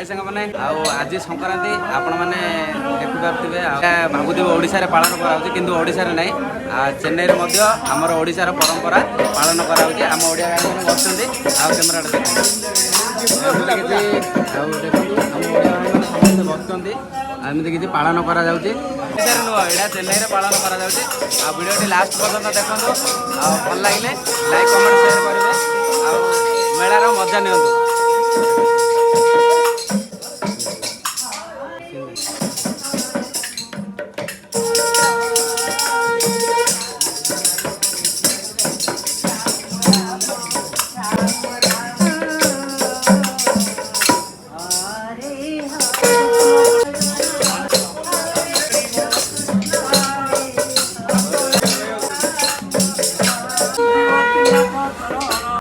सांग मैंने आज संक्रांति आपण मैंने देखिपे भावुवे ओडिशा रे पालन कराऊँ किंतु ओडिशा रे नहीं चेन्नई रे मध्य आमर ओडिशार परंपरा पालन कराऊँ आम ओडिया गाड़ी मैंने बसुँच कैमेरा समस्त बसुँच एमती किसी पालन करा नुह यहाँ चेन्नई रे पालन करा वीडियो लास्ट पर्यटन देखो भल लगे लाइक कमेंट शेयर करेंगे मेलार मजा नियंतु।